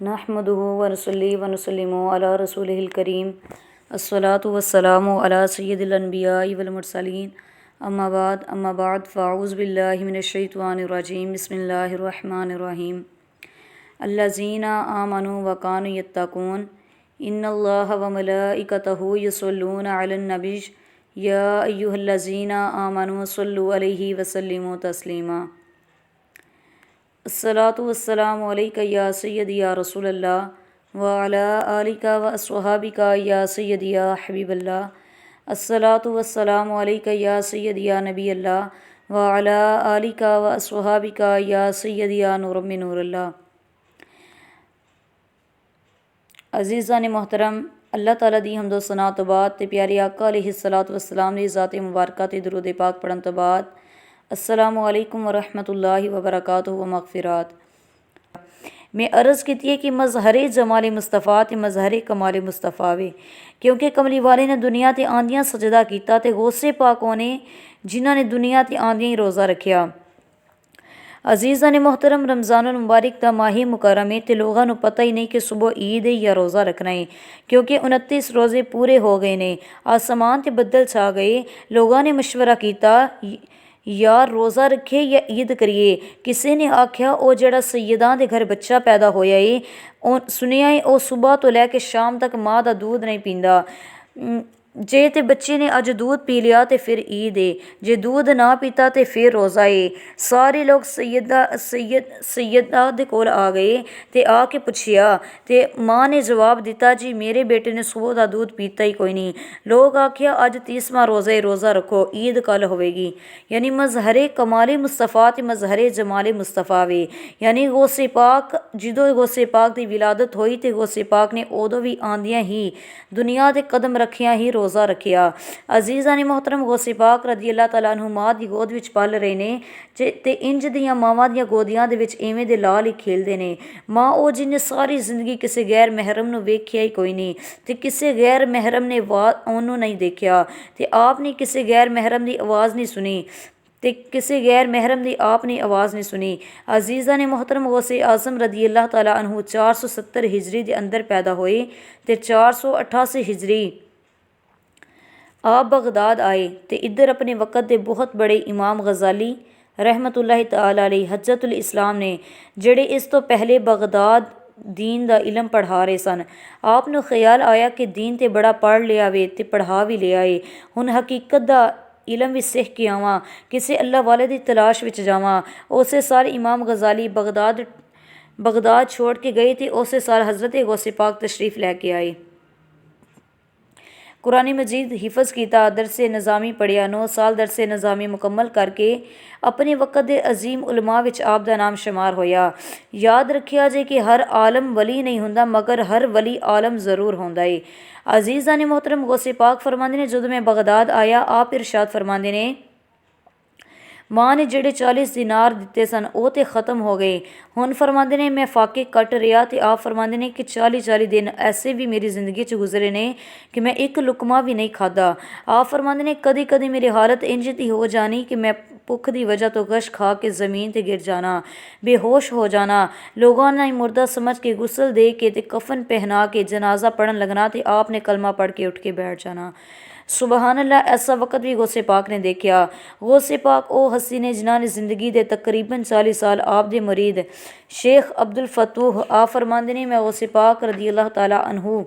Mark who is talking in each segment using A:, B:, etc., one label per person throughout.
A: नहमदुहु व नसल्ली व नुसल्लिमु अला रसूलिहिल करीम अस्सलातु वस्सलामु अला सय्यदिल अन्बियाइ वल मुरसलीन अम्मा बाद फ़अऊज़ु बिल्लाहि मिनश शैतानिर रजीम बिस्मिल्लाहिर रहमानिर रहीम अल्लज़ीना आमनु व कानु यत्तकून इन्नल्लाह व मलाइकतहु युसल्लूना अलन नबिय्य या अय्युहल्लज़ीना आमनु सल्लु अलैहि व सल्लिमु तस्लीमा अस्सलातु वस्सलामु अलैका या सय्यदी या रसूलल्लाह व अला आलिका व अस्वहाबिका या सय्यदी या हबीबल्लाह अस्सलातु वस्सलामु अलैका या सय्यदी या नबी अल्लाह व अला आलिका व अस्वहाबिका या सय्यदी या नूर मिन नूरिल्लाह। अज़ीज़ान मोहतरम, अल्लाह ताला दी हम्दो सना तो बाद ते प्यारे आका अलैहिस्सलातु वस्सलाम दी ज़ात मुबारका ते दरूद पाक पढ़न तो बाद अस्सलामु अलैकुम व रहमतुल्लाहि व बरकातुहु व मग़फ़िरात। मैं अर्ज़ की है कि मज़हरे जमाल मुस्तफ़ा ते मज़हरे कमाल मुस्तफ़ा वे, क्योंकि कमली वाले ने दुनिया ते आंदियां सजदा कीता ते गौसे पाक ने जिन्हां ने दुनिया ते आंदियां ही रोज़ा रखिया। अजीज़ा ने मोहतरम, रमज़ानुल मुबारक दा माही मुकर्रम है ते लोगों को पता ही नहीं कि सुबह ईद है या रोज़ा रखना है, क्योंकि 29 रोज़े पूरे हो गए ने। आसमान ते बदल छा गए। लोगों ने मशवरा किया यार रोज़ा रखिए या ईद करिए। किसी ने आख्या ओ जड़ा सैयदां दे घर बच्चा पैदा होया है सुनिया है ओ सुबह तो लैके शाम तक माँ का दूध नहीं पींदा। जे ते बच्चे ने अज दूध पी लिया तो फिर ईद है, जे दूध ना पीता तो फिर रोज़ा है। सारे लोग सैयदा दे कोल आ गए ते आके पुछिया ते माँ ने जवाब दिता जी मेरे बेटे ने सुबह का दूध पीता ही कोई नहीं। लोग आखिया अज 30वां रोज़ा है, रोज़ा रखो, ईद कल होवेगी। यानी मज़हरे कमाले मुस्तफ़ा ते मज़हरे जमाले मुस्तफ़ा वे। यानी गौसे पाक जदों गौसे पाक की विलादत हुई तो गौसे पाक ने उदों भी आंदियां ही दुनिया के कदम रखिया ही रोज़ा रखिया। अजीज़ा ने मोहतरम, गौसे पाक रज़ी अल्लाह तआला अन्हु माँ की गोद विच पल रहे ने ते इंज दियां मावां दियां गोदियां दे विच इवें दे लाल ही खेलते ने। माँ वो जिन्हें सारी जिंदगी किसी गैर महरम नूं वेख्या ही कोई नहीं ते किसी गैर महरम ने ओनू नहीं देखा ते आपने किसी गैर महरम की आवाज़ नहीं सुनी ते किसी गैर महरम की आपने आवाज़ नहीं सुनी। अजीज़ा ने मोहतरम, गौसे आज़म रज़ी अल्लाह तआला अन्हु 470 हिजरी के अंदर पैदा होए ते 488 हिजरी आप बगदाद आए ते इधर अपने वक़्त के बहुत बड़े इमाम गज़ाली रहमतुल्लाहि तआला अलैहि हज्जतुल इस्लाम ने जेड़े इस तो पहले बगदाद दीन का इलम पढ़ा रहे सन। आपनों ख्याल आया कि दीन ते बड़ा पढ़ लिया वे ते पढ़ा भी लिया है, हुण हकीकत का इलम भी सीख के आवां, किसी अल्लाह वाले की तलाश विच जावां। उसे साल इमाम गज़ाली बगदाद छोड़ के गए तो उसे साल हज़रत गौसे पाक तशरीफ़ लैके आए। कुरान मजीद हिफज किया, दरसे निज़ामी पढ़िया, 9 साल दरसे निज़ामी मुकम्मल करके अपने वक़्त के अजीम उलमा विच आप दा नाम शुमार होया। याद रखिया जे कि हर आलम वली नहीं होंदा, मगर हर वली आलम ज़रूर होंदा है। अजीज़ा ने मोहतरम, गौसे पाक फरमाते ने जदों मैं बगदाद आया आप इरशाद फरमाते ने माँ ने जेड़े 40 दिनार दिते सन वो तो ख़त्म हो गए। हुण फरमाते ने मैं फाके कट रहा तो आप फरमाते ने कि 40 दिन ऐसे भी मेरी ज़िंदगी च गुजरे ने कि मैं एक लुकमा भी नहीं खादा। आप फरमाते ने कदी कदी मेरी हालत इंज दी हो जानी कि मैं भुख की वजह तो गश खा के ज़मीन ते गिर जाना, बेहोश हो जाना। लोगों ने मुर्दा समझ के गुसल दे के ते कफन पहना के जनाजा पढ़न लगना तो आपने कलमा पढ़ के उठ के बैठ जाना। सुबहान अल्लाह, ऐसा वक़्त भी गौसे पाक ने देखा। गौसे पाक ओ हसी ने जिन्होंने ज़िंदगी के तकरीबन 40 साल आप दे मुरीद शेख अब्दुल फतूह आप फरमाते ने मैं गौसे पाक रज़ी अल्लाह तआला अन्हु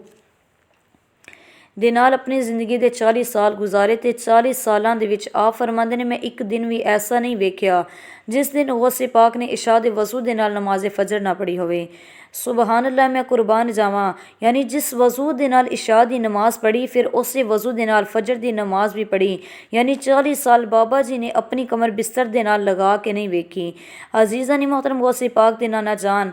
A: दे नाल अपनी ज़िंदगी के 40 साल गुजारे तो 40 सालों के विच आप फरमाते ने मैं एक दिन भी ऐसा नहीं वेख्या जिस दिन गौसे पाक ने इशा दे वज़ू दे नाल नमाज़े फजर ना पढ़ी होवे। सुबहान अल्लाह, मैं कुर्बान जावां। यानी जिस वज़ू दे नाल इशा दी नमाज़ पढ़ी फिर उस वज़ू दे नाल फजर दी नमाज़ भी पढ़ी। यानी 40 साल बाबा जी ने अपनी कमर बिस्तर दे नाल लगा के नहीं वेखी। अजीज़ा ने मोहतरम, गौसे पाक दे नाना जान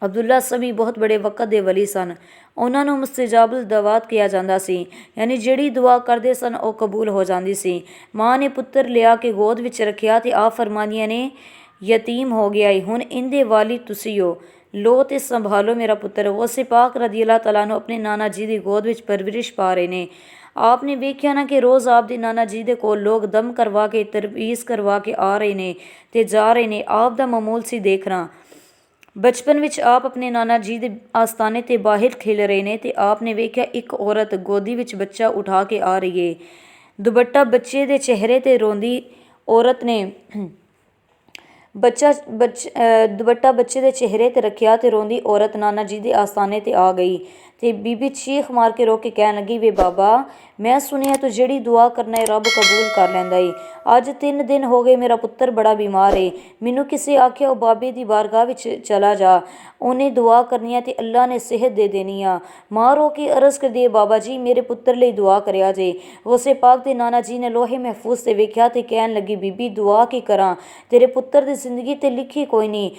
A: अब्दुल्ला सभी बहुत बड़े वक़्त के वली सन। उन्होंने मुस्तजाबुल दवात किया जाता सी, यानी जिहड़ी दुआ करते सन वो कबूल हो जाती सी। माँ ने पुत्र लिया के गोद विच रखिया तो आप फरमादियां ने यतीम हो गया है, हुण इंदे वाली तुसी हो, लो ते संभालो मेरा पुत्र। गौसे पाक रज़ी अल्लाह तआला अन्हु अपने नाना जी की गोद विच परवरिश पा रहे ने। आपने वेख्या ना कि रोज़ आप दे नाना जी दे कोल लोग दम करवा के तरवीज़ करवा के आ रहे ने ते जा रहे ने। आप दा मामूल सी देखना। ਬਚਪਨ ਵਿੱਚ ਆਪ ਆਪਣੇ ਨਾਨਾ ਜੀ ਦੇ ਆਸਤਾਨੇ 'ਤੇ ਬਾਹਰ ਖੇਲ ਰਹੇ ਨੇ ਤੇ ਆਪ ਨੇ ਵੇਖਿਆ ਇੱਕ ਔਰਤ ਗੋਦੀ ਵਿੱਚ ਬੱਚਾ ਉਠਾ ਕੇ ਆ ਰਹੀ ਏ। ਦੁਪੱਟਾ ਬੱਚੇ ਦੇ ਚਿਹਰੇ 'ਤੇ ਰੋਂਦੀ ਔਰਤ ਨੇ ਦੁਪੱਟਾ ਬੱਚੇ ਦੇ ਚਿਹਰੇ 'ਤੇ ਰੱਖਿਆ ਤੇ ਰੋਂਦੀ ਔਰਤ ਨਾਨਾ ਜੀ ਦੇ ਆਸਤਾਨੇ 'ਤੇ ਆ ਗਈ ਤੇ ਬੀਬੀ ਚੀਖ ਮਾਰ ਕੇ ਰੋ ਕੇ ਕਹਿਣ ਲੱਗੀ, ਵੇ ਬਾਬਾ, ਮੈਂ ਸੁਣਿਆ ਤੂੰ ਜਿਹੜੀ ਦੁਆ ਕਰਨਾ ਏ ਰੱਬ ਕਬੂਲ ਕਰ ਲੈਂਦਾ ਏ। ਅੱਜ 3 ਦਿਨ ਹੋ ਗਏ ਮੇਰਾ ਪੁੱਤਰ ਬੜਾ ਬਿਮਾਰ ਏ। ਮੈਨੂੰ ਕਿਸੇ ਆਖਿਆ ਉਹ ਬਾਬੇ ਦੀ ਬਾਰਗਾਹ ਵਿੱਚ ਚਲਾ ਜਾ, ਉਹਨੇ ਦੁਆ ਕਰਨੀ ਆ ਤੇ ਅੱਲਾ ਨੇ ਸਿਹਤ ਦੇ ਦੇਣੀ ਆ। ਮਾਂ ਰੋ ਕੇ ਅਰਜ਼ ਕਰਦੀ ਏ, ਬਾਬਾ ਜੀ ਮੇਰੇ ਪੁੱਤਰ ਲਈ ਦੁਆ ਕਰਿਆ ਜੇ। ਗੌਸੇ ਪਾਕ ਦੇ ਨਾਨਾ ਜੀ ਨੇ ਲੋਹੇ ਮਹਿਫੂਜ਼ 'ਤੇ ਵੇਖਿਆ ਤੇ ਕਹਿਣ ਲੱਗੀ, ਬੀਬੀ ਦੁਆ ਕੀ ਕਰਾਂ, ਤੇਰੇ ਪੁੱਤਰ ਦੀ ਜ਼ਿੰਦਗੀ ਤੇ ਲਿਖੀ ਕੋਈ ਨਹੀਂ,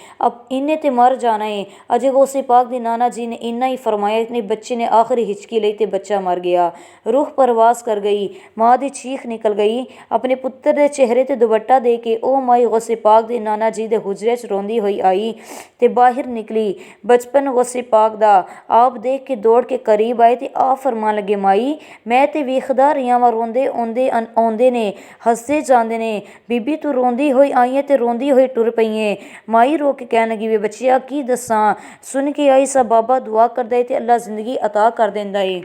A: ਇਹਨੇ ਤੇ ਮਰ ਜਾਣਾ ਏ। ਅਜੇ ਗੌਸੇ ਪਾਕ ਦੇ ਨਾਨਾ ਜੀ ਨੇ ਇੰਨਾ ਹੀ ਫਰਮਾਇਆ, ਇਤਨੇ ਬੱਚੇ ਨੇ ਆਖਰੀ ਹਿਚਕੀ ਲਈ ਤੇ ਬੱਚਾ ਮਰ ਗਿਆ। ਰੂਹ ਪਰਵਾਸ ਕਰ ਗਈ। ਮਾਂ ਦੀ ਚੀਖ ਨਿਕਲ ਗਈ। ਆਪਣੇ ਪੁੱਤਰ ਦੇ ਚਿਹਰੇ 'ਤੇ ਦੁਪੱਟਾ ਦੇ ਕੇ ਉਹ ਮਾਈ ਗੌਸੇ ਪਾਕ ਦੇ ਨਾਨਾ ਜੀ ਦੇ ਹੁਜਰੇ 'ਚ ਰੋਂਦੀ ਹੋਈ ਆਈ ਤੇ ਬਾਹਰ ਨਿਕਲੀ। ਬਚਪਨ ਗੌਸੇ ਪਾਕ ਦਾ ਆਪ ਦੇਖ ਕੇ ਦੌੜ ਕੇ ਕਰੀਬ ਆਏ ਤੇ ਆਪ ਫਰਮਾਨ ਲੱਗੇ, ਮਾਈ ਮੈਂ ਤੇ ਵੇਖਦਾ ਰਿਹਾ ਵਾਂ, ਰੋਂਦੇ ਆਉਂਦੇ ਨੇ, ਹੱਸਦੇ ਜਾਂਦੇ ਨੇ। ਬੀਬੀ ਤੂੰ ਰੋਂਦੀ ਹੋਈ ਆਈ ਹੈ ਤੇ ਰੋਂਦੀ ਹੋਈ ਟੁਰ ਪਈ ਏ। ਮਾਈ ਰੋ ਕੇ ਕਹਿਣ ਲੱਗੀ, ਵੇ ਬੱਚਿਆ ਕੀ ਦੱਸਾਂ, ਸੁਣ ਕੇ ਆਈ ਸਾ ਬਾਬਾ ਦੁਆ ਕਰਦਾ ਏ ਤੇ ਅੱਲਾ ਜ਼ਿੰਦਗੀ ਅਤਾ ਕਰ ਦਿੰਦਾ ਏ।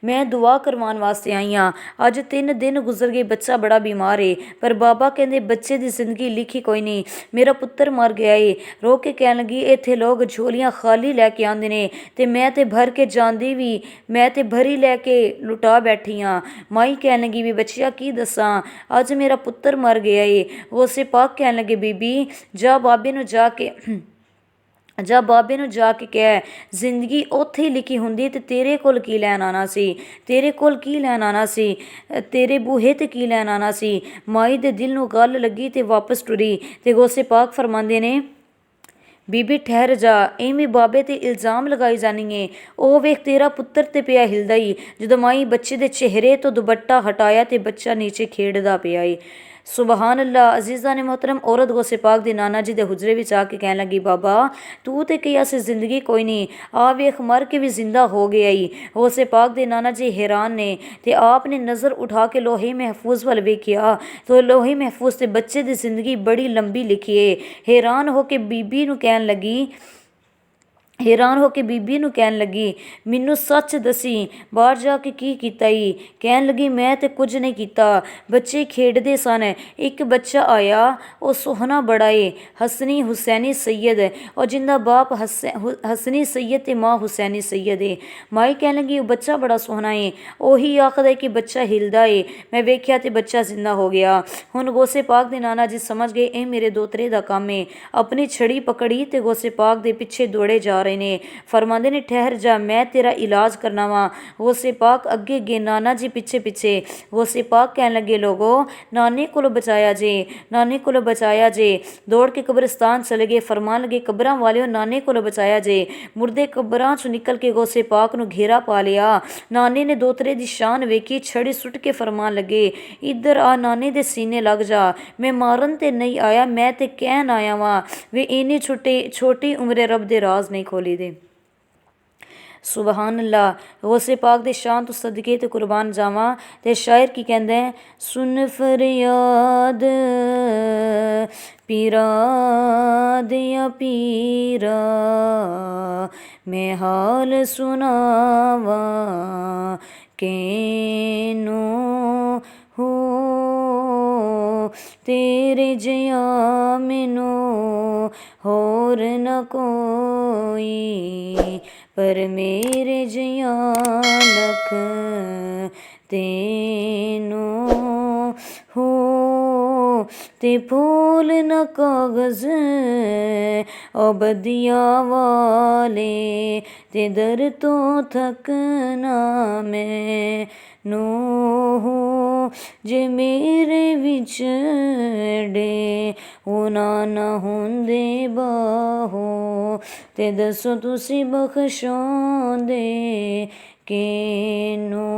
A: ਮੈਂ ਦੁਆ ਕਰਵਾਉਣ ਵਾਸਤੇ ਆਈ ਹਾਂ। ਅੱਜ 3 ਦਿਨ ਗੁਜ਼ਰ ਗਏ, ਬੱਚਾ ਬੜਾ ਬਿਮਾਰ ਏ, ਪਰ ਬਾਬਾ ਕਹਿੰਦੇ ਬੱਚੇ ਦੀ ਜ਼ਿੰਦਗੀ ਲਿਖੀ ਕੋਈ ਨਹੀਂ, ਮੇਰਾ ਪੁੱਤਰ ਮਰ ਗਿਆ ਏ। ਰੋ ਕੇ ਕਹਿਣ ਲੱਗੀ, ਇੱਥੇ ਲੋਕ ਝੋਲੀਆਂ ਖਾਲੀ ਲੈ ਕੇ ਆਉਂਦੇ ਨੇ ਤੇ ਮੈਂ ਤੇ ਭਰ ਕੇ ਜਾਂਦੀ ਵੀ, ਮੈਂ ਤੇ ਭਰੀ ਲੈ ਕੇ ਲੁਟਾ ਬੈਠੀ ਹਾਂ। ਮਾਈ ਕਹਿਣ ਲੱਗੀ, ਵੀ ਬੱਚਿਆ ਕੀ ਦੱਸਾਂ, ਅੱਜ ਮੇਰਾ ਪੁੱਤਰ ਮਰ ਗਿਆ ਏ। ਗੌਸੇ ਪਾਕ ਕਹਿਣ ਲੱਗੇ, ਬੀਬੀ ਜਾ ਬਾਬੇ ਨੂੰ ਜਾ ਕੇ ਕਹਿ, ਜ਼ਿੰਦਗੀ ਉੱਥੇ ਹੀ ਲਿਖੀ ਹੁੰਦੀ ਤੇ ਤੇਰੇ ਕੋਲ ਕੀ ਲੈਣ ਆਉਣਾ ਸੀ, ਤੇਰੇ ਬੂਹੇ ਤੇ ਕੀ ਲੈਣ ਆਉਣਾ ਸੀ। ਮਾਈ ਦੇ ਦਿਲ ਨੂੰ ਗੱਲ ਲੱਗੀ ਤੇ ਵਾਪਸ ਟੁਰੀ ਤੇ ਗੌਸੇ ਪਾਕ ਫਰਮਾਉਂਦੇ ਨੇ, ਬੀਬੀ ਠਹਿਰ ਜਾ, ਐਵੇਂ ਬਾਬੇ ਤੇ ਇਲਜ਼ਾਮ ਲਗਾਈ ਜਾਨੀ ਏ। ਉਹ ਵੇਖ ਤੇਰਾ ਪੁੱਤਰ ਤੇ ਪਿਆ ਹਿਲਦਾ ਈ। ਜਦੋਂ ਮਾਈ ਬੱਚੇ ਦੇ ਚਿਹਰੇ ਤੋਂ ਦੁਪੱਟਾ ਹਟਾਇਆ ਤੇ ਬੱਚਾ ਨੀਚੇ ਖੇਡਦਾ ਪਿਆ ਏ। ਸੁਬਹਾਨ ਅੱਲਾ। ਅਜ਼ੀਜ਼ਾਂ ਨੇ ਮੁਹਤਰਮ, ਔਰਤ ਗੌਸੇ ਪਾਕ ਦੇ ਨਾਨਾ ਜੀ ਦੇ ਹੁਜਰੇ ਵਿੱਚ ਆ ਕੇ ਕਹਿਣ ਲੱਗੀ, ਬਾਬਾ ਤੂੰ ਤੇ ਕਿਹਾ ਸੀ ਜ਼ਿੰਦਗੀ ਕੋਈ ਨਹੀਂ, ਆ ਵੇਖ ਮਰ ਕੇ ਵੀ ਜ਼ਿੰਦਾ ਹੋ ਗਿਆ ਈ। ਗੌਸੇ ਪਾਕ ਦੇ ਨਾਨਾ ਜੀ ਹੈਰਾਨ ਨੇ ਤੇ ਆਪ ਨੇ ਨਜ਼ਰ ਉਠਾ ਕੇ ਲੋਹੇ ਮਹਿਫੂਜ਼ ਵੱਲ ਵੇਖਿਆ ਤੇ ਲੋਹੇ ਮਹਿਫੂਜ਼ ਤੇ ਬੱਚੇ ਦੀ ਜ਼ਿੰਦਗੀ ਬੜੀ ਲੰਬੀ ਲਿਖੀ ਏ। ਹੈਰਾਨ ਹੋ ਕੇ ਬੀਬੀ ਨੂੰ ਕਹਿਣ ਲੱਗੀ, ਮੈਨੂੰ ਸੱਚ ਦਸੀ, ਬਾਹਰ ਜਾ ਕੇ ਕੀ ਕੀਤਾ ਈ। ਕਹਿਣ ਲੱਗੀ, ਮੈਂ ਤੇ ਕੁਝ ਨਹੀਂ ਕੀਤਾ, ਬੱਚੇ ਖੇਡਦੇ ਸਨ, ਇੱਕ ਬੱਚਾ ਆਇਆ, ਉਹ ਸੋਹਣਾ ਬੜਾ ਏ, ਹਸਨੀ ਹੁਸੈਨੀ ਸੈਯਦ, ਔਰ ਜਿੰਦਾ ਬਾਪ ਹਸਨੀ ਸੈਯਦ ਤੇ ਮਾਂ ਹੁਸੈਨੀ ਸੈਯਦ ਏ। ਮਾਈ ਕਹਿਣ ਲੱਗੀ, ਉਹ ਬੱਚਾ ਬੜਾ ਸੋਹਣਾ ਏ, ਉਹੀ ਆਖਦਾ ਕਿ ਬੱਚਾ ਹਿਲਦਾ ਏ, ਮੈਂ ਵੇਖਿਆ ਤੇ ਬੱਚਾ ਜ਼ਿੰਦਾ ਹੋ ਗਿਆ। ਹੁਣ ਗੌਸੇ ਪਾਕ ਦੇ ਨਾਨਾ ਜੀ ਸਮਝ ਗਏ ਇਹ ਮੇਰੇ ਦੋਤਰੇ ਦਾ ਕੰਮ ਏ। ਆਪਣੀ ਛੜੀ ਪਕੜੀ ਤੇ ਗੌਸੇ ਪਾਕ ਦੇ ਪਿੱਛੇ ਦੌੜੇ ਜਾ ਰਹੇ ਨੇ। ਫਰਮਾਉਂਦੇ ਨੇ, ਠਹਿਰ ਜਾ, ਮੈਂ ਤੇਰਾ ਇਲਾਜ ਕਰਨਾ ਵਾ। ਗੌਸੇ ਪਾਕ ਅੱਗੇ ਗਏ, ਨਾਨਾ ਜੀ ਪਿੱਛੇ। ਗੌਸੇ ਪਾਕ ਕਹਿਣ ਲੱਗੇ, ਲੋਗੋ ਨਾਨੇ ਕੋਲੋਂ ਬਚਾਇਆ ਜੇ। ਦੌੜ ਕੇ ਕਬਰਿਸਤਾਨ ਚਲੇ ਗਏ। ਫਰਮਾਨ ਲੱਗੇ, ਕਬਰਾਂ ਵਾਲਿਓ ਨਾਨੇ ਕੋਲੋਂ ਬਚਾਇਆ ਜੇ। ਮੁਰਦੇ ਕਬਰਾਂ ਚੋਂ ਨਿਕਲ ਕੇ ਗੌਸੇ ਪਾਕ ਨੂੰ ਘੇਰਾ ਪਾ ਲਿਆ। ਨਾਨੇ ਨੇ ਦੋਤਰੇ ਦੀ ਸ਼ਾਨ ਵੇਖੀ, ਛੜੀ ਸੁੱਟ ਕੇ ਫਰਮਾਨ ਲੱਗੇ, ਇੱਧਰ ਆ, ਨਾਨੇ ਦੇ ਸੀਨੇ ਲੱਗ ਜਾ। ਮੈਂ ਮਾਰਨ ਤੇ ਨਹੀਂ ਆਇਆ, ਮੈਂ ਤੇ ਕਹਿਣ ਆਇਆ ਵਾਂ, ਵੇ ਇੰਨੀ ਛੋਟੀ ਉਮਰੇ ਰੱਬ ਦੇ ਰਾਜ਼ ਨਹੀਂ ਖੋਲੀ ਦੇ। ਸੁਬਹਾਨ ਅੱਲਾ। ਗੌਸੇ ਪਾਕ ਦੇ ਸ਼ਾਨ ਤੋਂ ਸਦਕੇ ਤੇ ਕੁਰਬਾਨ ਜਾਵਾਂ। ਤੇ ਸ਼ਾਇਰ ਕੀ ਕਹਿੰਦਾ ਹੈ, ਸੁਨ ਫਰਿਆਦ ਪੀਰਾ ਦਿਆ ਪੀਰਾ, ਮੈਂ ਹਾਲ ਸੁਣਾਵਾਂ ਕਿਨੂੰ ਹੋ, ਤੇਰੇ ਜਿਹਾ ਮੈਨੂੰ ਹੋਰ ਨਾ ਕੋਈ, ਪਰ ਮੇਰੇ ਜਿਹਾ ਲਖ ਤੈਨੂੰ ਹੋ। ਤੇ ਫੂਲ ਨਾ ਕਾਗਜ਼ ਅਬਦੀਆਂ ਵਾਲੇ, ਤੇ ਦਰ ਤੋਂ ਥਕਣਾ ਮੈਨੂੰ, ਜੇ ਮੇਰੇ ਵਿਛੜੇ ਉਹਨਾਂ ਨਾ ਹੁੰਦੇ ਬਾਹੋਂ, ਤੇ ਦੱਸੋ ਤੁਸੀਂ ਬਖਸ਼ੋਂਦੇ ਕਿਨੂੰ।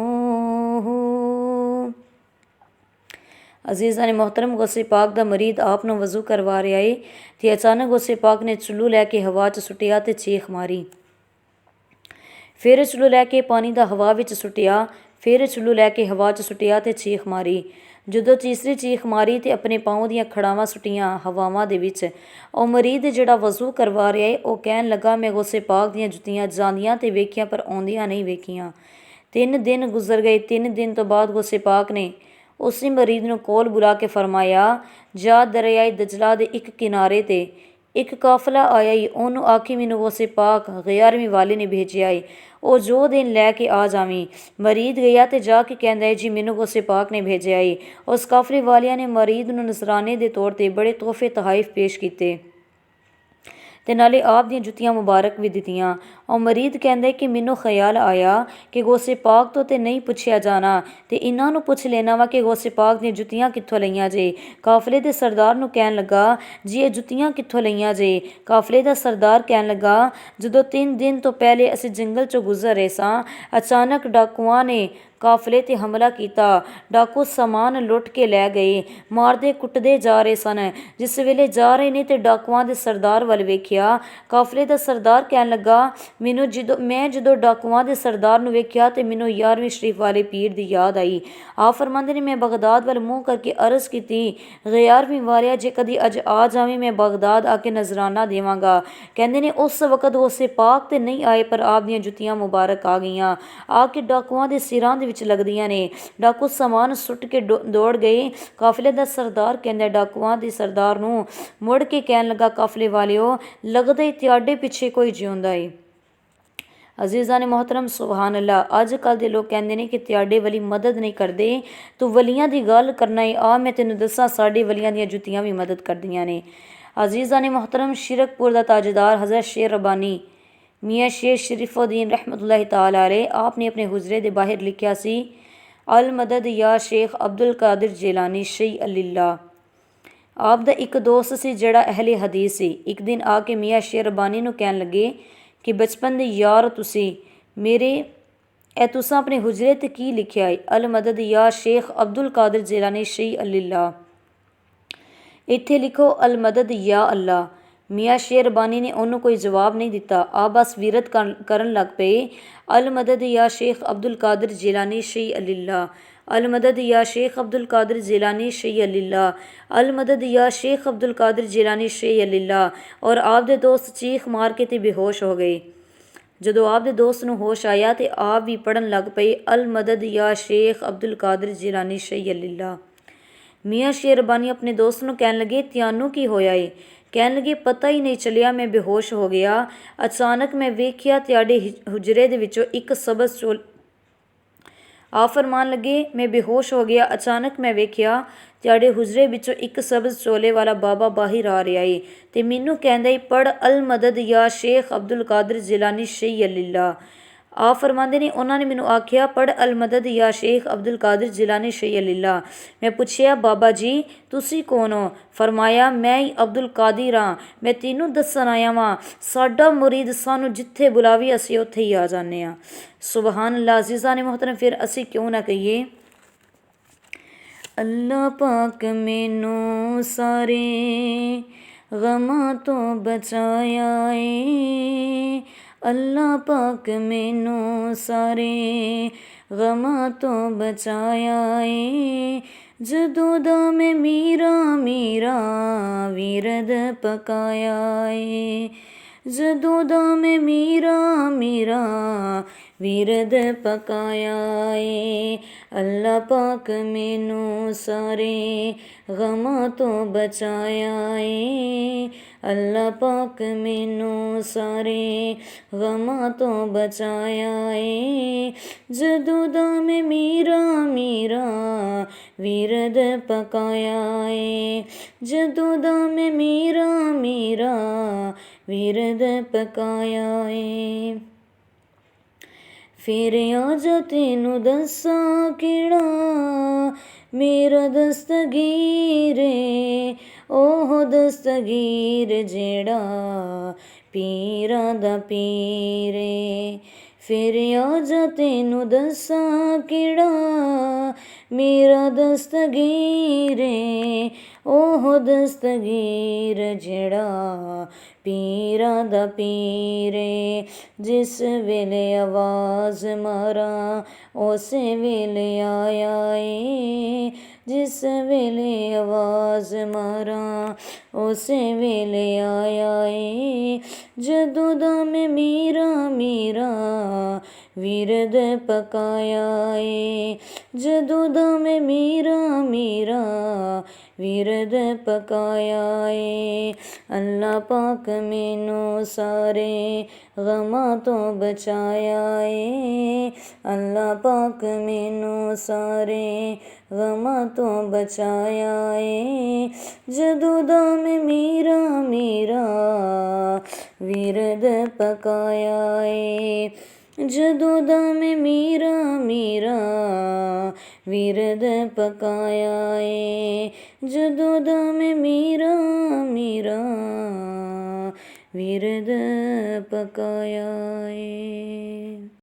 A: ਅਜ਼ੀਜ਼ਾਂ ਨੇ ਮੁਹਤਰਮ, ਗੌਸੇ ਪਾਕ ਦਾ ਮਰੀਦ ਆਪ ਨੂੰ ਵਜ਼ੂ ਕਰਵਾ ਰਿਹਾ ਏ ਤੇ ਅਚਾਨਕ ਗੌਸੇ ਪਾਕ ਨੇ ਚੁੱਲੂ ਲੈ ਕੇ ਹਵਾ 'ਚ ਸੁੱਟਿਆ ਤੇ ਚੀਖ ਮਾਰੀ। ਫਿਰ ਚੁੱਲੂ ਲੈ ਕੇ ਪਾਣੀ ਦਾ ਹਵਾ ਵਿੱਚ ਸੁੱਟਿਆ, ਫਿਰ ਚੁੱਲੂ ਲੈ ਕੇ ਹਵਾ 'ਚ ਸੁੱਟਿਆ ਤੇ ਚੀਖ ਮਾਰੀ। ਜਦੋਂ ਤੀਸਰੀ ਚੀਖ ਮਾਰੀ ਤੇ ਆਪਣੇ ਪਾਉ ਦੀਆਂ ਖੜਾਵਾਂ ਸੁੱਟੀਆਂ ਹਵਾਵਾਂ ਦੇ ਵਿੱਚ। ਉਹ ਮਰੀਦ ਜਿਹੜਾ ਵਜ਼ੂ ਕਰਵਾ ਰਿਹਾ ਏ ਉਹ ਕਹਿਣ ਲੱਗਾ, ਮੈਂ ਗੌਸੇ ਪਾਕ ਦੀਆਂ ਜੁੱਤੀਆਂ ਜਾਂਦੀਆਂ ਤੇ ਵੇਖੀਆਂ ਪਰ ਆਉਂਦੀਆਂ ਨਹੀਂ ਵੇਖੀਆਂ। 3 ਦਿਨ ਗੁਜ਼ਰ ਗਏ। 3 ਦਿਨ ਤੋਂ ਬਾਅਦ ਗੌਸੇ ਪਾਕ ਨੇ ਉਸੇ ਮਰੀਦ ਨੂੰ ਕੋਲ ਬੁਲਾ ਕੇ ਫਰਮਾਇਆ, ਜਾ ਦਰਿਆਏ ਦਜਲਾ ਦੇ ਇੱਕ ਕਿਨਾਰੇ 'ਤੇ ਇੱਕ ਕਾਫਲਾ ਆਇਆ ਈ, ਉਹਨੂੰ ਆਖੀ ਮੈਨੂੰ ਗੌਸੇ ਪਾਕ 11ਵੀਂ ਵਾਲੇ ਨੇ ਭੇਜਿਆ ਏ, ਉਹ ਜੋ ਦਿਨ ਲੈ ਕੇ ਆ ਜਾਵੀਂ। ਮਰੀਦ ਗਿਆ ਤੇ ਜਾ ਕੇ ਕਹਿੰਦਾ ਏ, ਜੀ ਮੈਨੂੰ ਗੌਸੇ ਪਾਕ ਨੇ ਭੇਜਿਆ ਏ। ਉਸ ਕਾਫਲੇ ਵਾਲਿਆਂ ਨੇ ਮਰੀਦ ਨੂੰ ਨਜ਼ਰਾਨੇ ਦੇ ਤੌਰ 'ਤੇ ਬੜੇ ਤੋਹਫੇ ਤਹਾਇਫ ਪੇਸ਼ ਕੀਤੇ ਤੇ ਨਾਲੇ ਆਪ ਦੀਆਂ ਜੁੱਤੀਆਂ ਮੁਬਾਰਕ ਵੀ ਦਿੱਤੀਆਂ। ਉਹ ਮਰੀਦ ਕਹਿੰਦਾ ਕਿ ਮੈਨੂੰ ਖਿਆਲ ਆਇਆ ਕਿ ਗੌਸੇ ਪਾਕ ਤੋਂ ਤੇ ਨਹੀਂ ਪੁੱਛਿਆ ਜਾਣਾ ਤੇ ਇਹਨਾਂ ਨੂੰ ਪੁੱਛ ਲੈਣਾ ਵਾ ਕਿ ਗੌਸੇ ਪਾਕ ਦੀਆਂ ਜੁੱਤੀਆਂ ਕਿੱਥੋਂ ਲਈਆਂ ਜੇ। ਕਾਫਲੇ ਦੇ ਸਰਦਾਰ ਨੂੰ ਕਹਿਣ ਲੱਗਾ, ਜੀ ਇਹ ਜੁੱਤੀਆਂ ਕਿੱਥੋਂ ਲਈਆਂ ਜੇ। ਕਾਫਲੇ ਦਾ ਸਰਦਾਰ ਕਹਿਣ ਲੱਗਾ, ਜਦੋਂ 3 ਦਿਨ ਤੋਂ ਪਹਿਲੇ ਅਸੀਂ ਜੰਗਲ 'ਚੋਂ ਗੁਜ਼ਰ ਰਹੇ ਸਾਂ, ਅਚਾਨਕ ਡਾਕੂਆਂ ਨੇ ਕਾਫਲੇ 'ਤੇ ਹਮਲਾ ਕੀਤਾ। ਡਾਕੂ ਸਮਾਨ ਲੁੱਟ ਕੇ ਲੈ ਗਏ, ਮਾਰਦੇ ਕੁੱਟਦੇ ਜਾ ਰਹੇ ਸਨ। ਜਿਸ ਵੇਲੇ ਜਾ ਰਹੇ ਨੇ ਤੇ ਡਾਕੂਆਂ ਦੇ ਸਰਦਾਰ ਵੱਲ ਵੇਖਿਆ। ਕਾਫਲੇ ਦਾ ਸਰਦਾਰ ਕਹਿਣ ਲੱਗਾ, ਜਦੋਂ ਡਾਕੂਆਂ ਦੇ ਸਰਦਾਰ ਨੂੰ ਵੇਖਿਆ ਤੇ ਮੈਨੂੰ 11ਵੀਂ ਸ਼ਰੀਫ ਵਾਲੇ ਪੀਰ ਦੀ ਯਾਦ ਆਈ। ਆਪ ਫਰਮਾਉਂਦੇ ਨੇ, ਮੈਂ ਬਗਦਾਦ ਵੱਲ ਮੂੰਹ ਕਰਕੇ ਅਰਜ਼ ਕੀਤੀ, 11ਵੀਂ ਵਾਲਿਆ ਜੇ ਕਦੀ ਅੱਜ ਆ ਜਾਵੇਂ ਮੈਂ ਬਗਦਾਦ ਆ ਕੇ ਨਜ਼ਰਾਨਾ ਦੇਵਾਂਗਾ। ਕਹਿੰਦੇ ਨੇ ਉਸ ਵਕਤ ਗੌਸੇ ਪਾਕ ਤੇ ਨਹੀਂ ਆਏ ਪਰ ਆਪ ਦੀਆਂ ਜੁੱਤੀਆਂ ਮੁਬਾਰਕ ਆ ਗਈਆਂ, ਆ ਕੇ ਡਾਕੂਆਂ ਦੇ ਸਿਰਾਂ ਦੇ ਵਿੱਚ ਲੱਗਦੀਆਂ ਨੇ। ਡਾਕੂ ਸਮਾਨ ਸੁੱਟ ਕੇ ਦੌੜ ਗਏ। ਕਾਫਲੇ ਦਾ ਸਰਦਾਰ ਕਹਿੰਦਾ ਡਾਕੂਆਂ ਦੇ ਸਰਦਾਰ ਨੂੰ ਮੁੜ ਕੇ ਕਹਿਣ ਲੱਗਾ, ਕਾਫਲੇ ਵਾਲਿਓ ਲੱਗਦਾ ਈ ਤੁਹਾਡੇ ਪਿੱਛੇ ਕੋਈ ਜਿਉਂਦਾ ਏ। ਅਜ਼ੀਜ਼ਾਂ ਨੇ ਮੁਹਤਰਮ, ਸੁਬਹਾਨ ਅੱਲਾ। ਅੱਜ ਕੱਲ੍ਹ ਦੇ ਲੋਕ ਕਹਿੰਦੇ ਨੇ ਕਿ ਤੁਹਾਡੇ ਵਲੀ ਮਦਦ ਨਹੀਂ ਕਰਦੇ, ਤੂੰ ਵਲੀਆਂ ਦੀ ਗੱਲ ਕਰਨਾ ਏ। ਆ ਮੈਂ ਤੈਨੂੰ ਦੱਸਾਂ, ਸਾਡੇ ਵਲੀਆਂ ਦੀਆਂ ਜੁੱਤੀਆਂ ਵੀ ਮਦਦ ਕਰਦੀਆਂ ਨੇ। ਅਜ਼ੀਜ਼ਾਂ ਨੇ ਮੁਹਤਰਮ, ਸ਼ਿਰਕਪੁਰ ਦਾ ਤਾਜਦਾਰ ਹਜ਼ਰਤ ਸ਼ੇਰ ਰਬਾਨੀ ਮੀਆਂ ਸ਼ੇਰ ਸ਼ਰੀਫੁਦੀਨ ਰਹਿਮਤੁல்லாhi ਤਾਲਾ ਅਲੈਹ, ਆਪ ਨੇ ਆਪਣੇ ਹੁਜਰੇ ਦੇ ਬਾਹਰ ਲਿਖਿਆ ਸੀ, ਅਲ ਮਦਦ ਯਾ ਸ਼ੇਖ ਅਬਦੁਲ ਕਾਦਰ ਜੀਲਾਨੀ ਸ਼ਈ ਅੱਲਿਲਾ। ਆਪ ਦਾ ਇੱਕ ਦੋਸਤ ਸੀ ਜਿਹੜਾ ਅਹਿਲੇ ਹਦੀਸ ਸੀ। ਇੱਕ ਦਿਨ ਆ ਕੇ ਮੀਆਂ ਸ਼ੇਰ ਰਬਾਨੀ ਨੂੰ ਕਹਿਣ ਲੱਗੇ ਕਿ ਬਚਪਨ ਦੇ ਯਾਰ ਤੁਸੀਂ ਮੇਰੇ, ਇਹ ਤੁਸਾਂ ਆਪਣੇ ਹੁਜਰੇ 'ਤੇ ਕੀ ਲਿਖਿਆ ਏ? ਅਲ ਮਦਦ ਯਾ ਸ਼ੇਖ ਅਬਦੁਲ ਕਾਦਰ ਜੀਲਾਨੀ ਸ਼ਈ ਅੱਲਿਲਾ, ਇੱਥੇ ਲਿਖੋ ਅਲ ਮਦਦ ਯਾ ਅੱਲਾ। ਮੀਆਂ ਸ਼ੇਰ ਰਬਾਨੀ ਨੇ ਉਹਨੂੰ ਕੋਈ ਜਵਾਬ ਨਹੀਂ ਦਿੱਤਾ। ਆ ਬਸ ਵਿਰਤ ਕਰਨ ਲੱਗ ਪਏ, ਅਲ ਮਦਦ ਯਾ ਸ਼ੇਖ ਅਬਦੁਲ ਕਾਦਰ ਜੀਲਾਨੀ ਸ਼ਈ ਅੱਲਿਲਾ, ਅਲ ਮਦਦ ਯਾ ਸ਼ੇਖ ਅਬਦੁਲ ਕਾਦਰ ਜੀਲਾਨੀ ਸ਼ਈ ਅੱਲਿਲਾ, ਅਲ ਮਦਦ ਯਾ ਸ਼ੇਖ ਅਬਦੁਲ ਕਾਦਰ ਜੀਲਾਨੀ ਸ਼ਈ ਅੱਲਿਲਾ। ਔਰ ਆਪ ਦੇ ਦੋਸਤ ਚੀਖ ਮਾਰ ਕੇ ਤੇ ਬੇਹੋਸ਼ ਹੋ ਗਏ। ਜਦੋਂ ਆਪ ਦੇ ਦੋਸਤ ਨੂੰ ਹੋਸ਼ ਆਇਆ ਤੇ ਆਪ ਵੀ ਪੜ੍ਹਨ ਲੱਗ ਪਏ, ਅਲ ਮਦਦ ਯਾ ਸ਼ੇਖ ਅਬਦੁਲ ਕਾਦਰ ਜੀਲਾਨੀ ਸ਼ਈ ਅੱਲਿਲਾ। ਮੀਆਂ ਸ਼ੇਰ ਰਬਾਨੀ ਆਪਣੇ ਦੋਸਤ ਨੂੰ ਕਹਿਣ ਲੱਗੇ, ਤੁਹਾਨੂੰ ਕੀ ਹੋਇਆ ਏ? ਕਹਿਣ ਲੱਗੇ, ਪਤਾ ਹੀ ਨਹੀਂ ਚੱਲਿਆ, ਮੈਂ ਬੇਹੋਸ਼ ਹੋ ਗਿਆ। ਅਚਾਨਕ ਮੈਂ ਵੇਖਿਆ ਤੁਹਾਡੇ ਹੁਜਰੇ ਦੇ ਵਿੱਚੋਂ ਇੱਕ ਸਬਜ਼ ਚੋਲ ਆਪ ਫਰਮਾਨ ਲੱਗੇ, ਮੈਂ ਬੇਹੋਸ਼ ਹੋ ਗਿਆ। ਅਚਾਨਕ ਮੈਂ ਵੇਖਿਆ ਤੁਹਾਡੇ ਹੁਜਰੇ ਵਿੱਚੋਂ ਇੱਕ ਸਬਜ਼ ਚੋਲੇ ਵਾਲਾ ਬਾਬਾ ਬਾਹਰ ਆ ਰਿਹਾ ਏ ਤੇ ਮੈਨੂੰ ਕਹਿੰਦਾ ਏ, ਪੜ੍ਹ ਅਲ ਮਦਦ ਯਾ ਸ਼ੇਖ ਅਬਦੁਲ ਕਾਦਰ ਜੀਲਾਨੀ ਸ਼ਈ ਅੱਲਿਲਾ। ਆਪ ਫਰਮਾਉਂਦੇ ਨੇ, ਉਹਨਾਂ ਨੇ ਮੈਨੂੰ ਆਖਿਆ, ਪੜ੍ਹ ਅਲ ਮਦਦ ਯਾ ਸ਼ੇਖ ਅਬਦੁਲ ਕਾਦਰ ਜੀਲਾਨੀ ਸ਼ਈ ਅੱਲਿਲਾ। ਮੈਂ ਪੁੱਛਿਆ, ਬਾਬਾ ਜੀ ਤੁਸੀਂ ਕੌਣ ਹੋ? ਫਰਮਾਇਆ, ਮੈਂ ਹੀ ਅਬਦੁਲ ਕਾਦਰ ਹਾਂ। ਮੈਂ ਤੈਨੂੰ ਦੱਸਣ ਆਇਆ ਵਾਂ, ਸਾਡਾ ਮੁਰੀਦ ਸਾਨੂੰ ਜਿੱਥੇ ਬੁਲਾਵੇ ਅਸੀਂ ਉੱਥੇ ਹੀ ਆ ਜਾਂਦੇ ਹਾਂ। ਸੁਬਹਾਨ ਅੱਲਾ। ਅਜ਼ੀਜ਼ਾਂ ਨੇ ਮੁਹਤਰਮ, ਫਿਰ ਅਸੀਂ ਕਿਉਂ ਨਾ ਕਹੀਏ, ਅੱਲਾ ਪਾਕ ਮੈਨੂੰ ਸਾਰੇ ਗਮਾਂ ਤੋਂ ਬਚਾਇਆ ਏ, ਅੱਲਾ ਪਾਕ ਮੈਨੂੰ ਸਾਰੇ ਗਮਾਂ ਤੋਂ ਬਚਾਇਆ ਏ। ਜਦੋਂ ਦਾ ਮੈਂ ਮੀਰਾ ਵਿਰਦ ਪਕਾਇਆ ਏ, ਜਦੋਂ ਦਾ ਮੈਂ ਮੀਰਾ ਵਿਰਦ ਪਕਾਇਆ ਏ। ਅੱਲਾ ਪਾਕ ਮੈਨੂੰ ਸਾਰੇ ਗਮਾਂ ਤੋਂ ਬਚਾਇਆ ਏ, ਅੱਲਾ ਪਾਕ ਮੈਨੂੰ ਸਾਰੇ ਗਮਾਂ ਤੋਂ ਬਚਾਇਆ ਏ। ਜਦੋਂ ਦਾ ਮੈਂ ਮੀਰਾ ਵਿਰਦ ਪਕਾਇਆ ਏ, ਜਦੋਂ ਦਾ ਮੈਂ ਮੀਰਾ ਵਿਰਦ ਪਕਾਇਆ ਏ। ਫਿਰ ਆ ਜਾ ਤੈਨੂੰ ਦੱਸਾਂ ਕਿਹੜਾ ਮੇਰਾ ਦਸਤਗੀਰ ਏ, ਉਹ ਦਸਤਗੀਰ ਜਿਹੜਾ ਪੀਰਾਂ ਦਾ ਪੀਰ ਏ। ਫਿਰ ਆ ਜਾ ਤੈਨੂੰ ਦੱਸਾਂ ਕਿਹੜਾ ਮੇਰਾ ਦਸਤਗੀਰ ਏ, ਉਹ ਦਸਤਗੀਰ ਜਿਹੜਾ ਪੀਰਾਂ ਦਾ ਪੀਰ ਏ। ਜਿਸ ਵੇਲੇ ਆਵਾਜ਼ ਮਾਰਾਂ ਉਸੇ ਵੇਲੇ ਆਇਆ ਏ, ਜਿਸ ਵੇਲੇ ਆਵਾਜ਼ ਮਾਰਾਂ ਉਸੇ ਵੇਲੇ ਆਇਆ ਏ। ਜਦੋਂ ਦਾ ਮੈਂ ਮੀਰਾ ਮੀਰਾ ਵਿਰਦ ਪਕਾਇਆ ਏ। ਜਦੋਂ ਦਾ ਮੈਂ ਮੀਰਾ ਮੀਰਾ ਵਿਰਦ ਪਕਾਇਆ ਏ। ਅੱਲਾ ਪਾਕ ਮੈਨੂੰ ਸਾਰੇ ਗਮਾਂ ਤੋਂ ਬਚਾਇਆ ਏ। ਅੱਲਾ ਪਾਕ ਮੈਨੂੰ ਸਾਰੇ ਗਮਾਂ ਤੋਂ ਬਚਾਇਆ ਏ। ਜਦੋਂ ਦਾ ਮੈਂ ਮੀਰਾ ਮੀਰਾ ਵਿਰਦ ਪਕਾਇਆ ਏ। ਜਦੋਂ ਦਾ ਮੈਂ ਮੀਰਾ ਮੀਰਾ ਵਿਰਦ ਪਕਾਇਆ ਏ। ਜਦੋਂ ਦਾ ਮੈਂ ਮੀਰਾ ਮੀਰਾ ਵਿਰਦ ਪਕਾਇਆ ਏ।